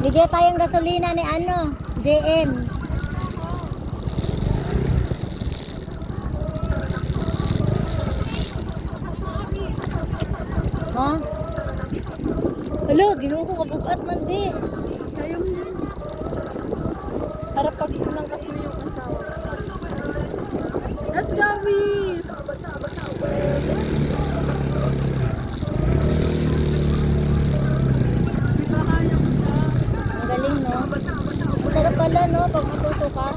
Bigay tayong gasolina ni ano, JM. Ha? Hala, ginoo ko kabugat man di. Kayong din. Para pag lang kasi yung asawa. Let's go, Miss! Di ba kaya ko ba? Ang galing, no? Masarap pala, no? Pag matuto ka.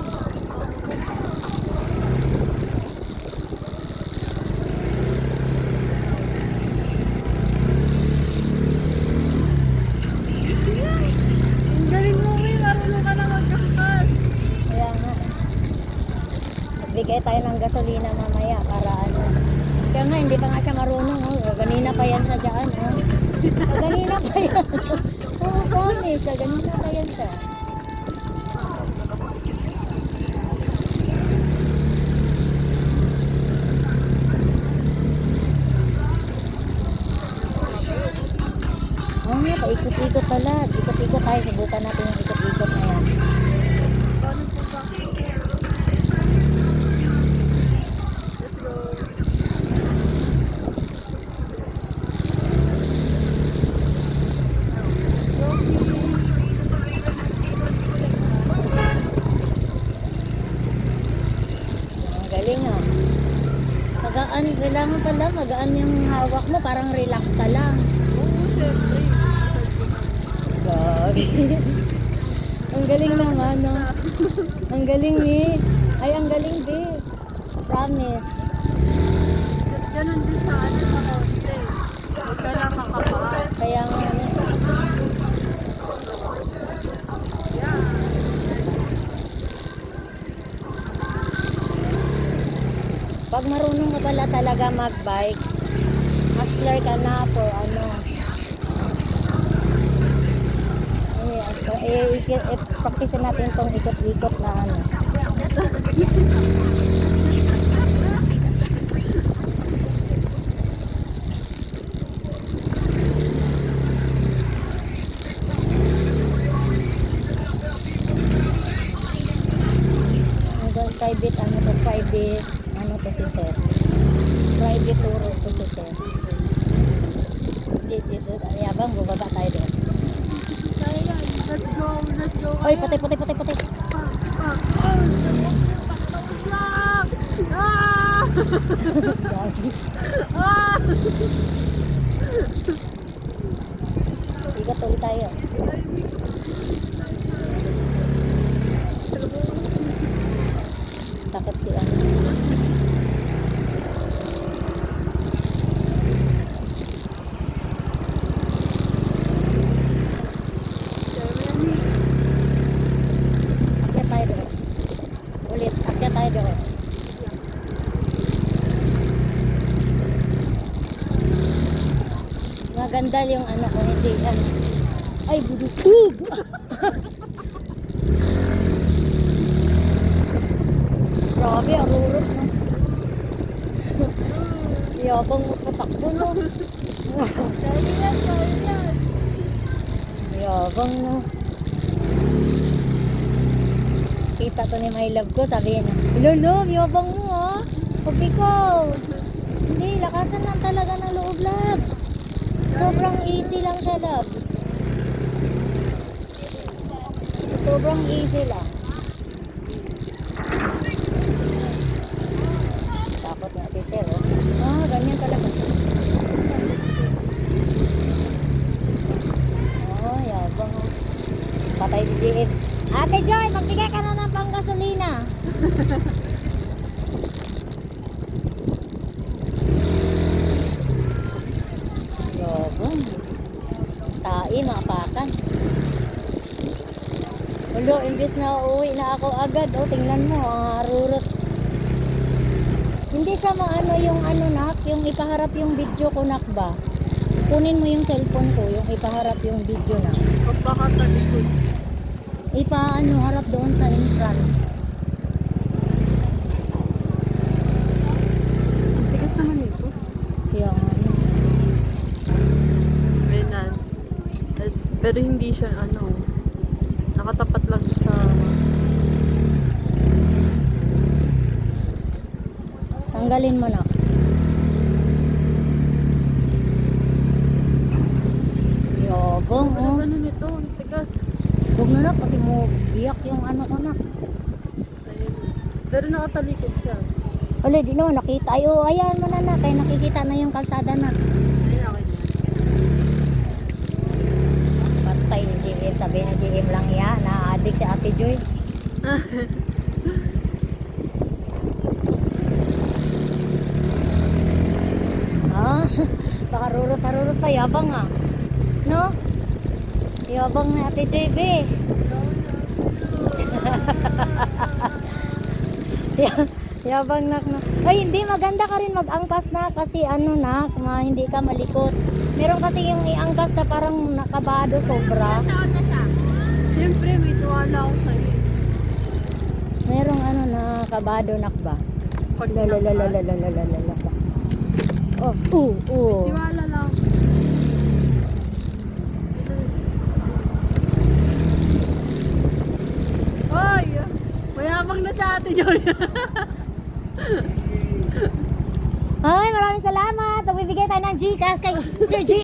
Ang galing mo, Miss! Marunong ka na magkakal. Kaya nga. Bigay tayo ng gasolina mamaya para ano. Siya nga, hindi pa nga siya marunong. Oh. Gaganina pa yan siya dyan. Oh. Gaganina pa yan. Oo, promise. Gaganina pa yan siya. Oo nga, paikot-ikot pala. Ikot-ikot tayo. Subukan natin yung ikot-ikot na yan. Paano po ba? Let's go. Ang galing ah. Magaan, kailangan pala magaan yung hawak mo. Parang relax ka lang. Oo, syempre. Grabe. Ang galing naman, no? Ang galing ni. Ay, ang galing di. Promise. Ganun din sa ano sa konti. Huwag ka lang makapaan. Kaya nga, ano. Pag marunong ka pala talaga mag-bike, hustler ka na for ano. Practice natin tong ikot-ikot na ano. Hanggang private ano to, private ano to si sir. Private tour to si sir. Dito, ayabang bubaba tayo doon. Kaya yan. Let's go. Let's go. Oy, patay. Ah! Grabe. Ah! Ikat ulit tayo. Takot siya. Akyat tayo doon. Ulit, akyat tayo doon. Maganda yung ano ko, hindi ano. Ay, budutug! Grabe, arurot no. Yabang magpatakbo no. Kaya yan. Yabang no. Kita to ni my love ko, sabihin na, hello love, yabang mo ha. Pag ikaw. Hindi, lakasan lang talaga ng loob love. Sobrang easy lang siya love. Sobrang easy lang. Takot nga si sir oh. Ah, ganyan talaga. Oh, yabang oh. Patay si JM. Ate Joy, magbigay ka na ng panggasolina. Yabang. Tai, maapakan. Ulo, imbis na uuwi na ako agad. Oh, tingnan mo, arurot. Hindi siya maano yung ano nak, yung ipaharap yung video ko nak ba? Kunin mo yung cellphone ko, yung ipaharap yung video na. Pag baka talikod. Ipaano, harap doon sa in front. Tigas naman ito. Kaya nga yun. Menan. Pero hindi siya ano. Tanggalin mo na. Yabang, Ano oh. ganun ito? Ang tigas. Huwag na na kasi mo biyak yung ano ko na. Ayun. Pero nakatalikod siya. Wala, di naman nakita. Ay, oh, ayan mo na na. Kaya nakikita na yung kalsada na. Ayun, okay na. Patay ni GM. Sabi ni GM lang yan. Na-addict si Ate Joy. Ah, pakarurot-harurot pa. Yabang ah. No? Yabang na Ate Joy, be. Yabang nak na. Ay, hindi. Maganda ka rin mag-angkas na. Kasi ano na, hindi ka malikot. Meron kasi yung iangkas na parang nakabado sobra. Siyempre, may tuwala ako sa'yo. Merong ano na kabado nak ba? Pag Lalalalalalalalala ba? Oh, tiwala lang. Hoy! Mayabang na sa Ate Joy. Ay, maraming salamat. Magbibigay tayo ng Gcash kay Sir G.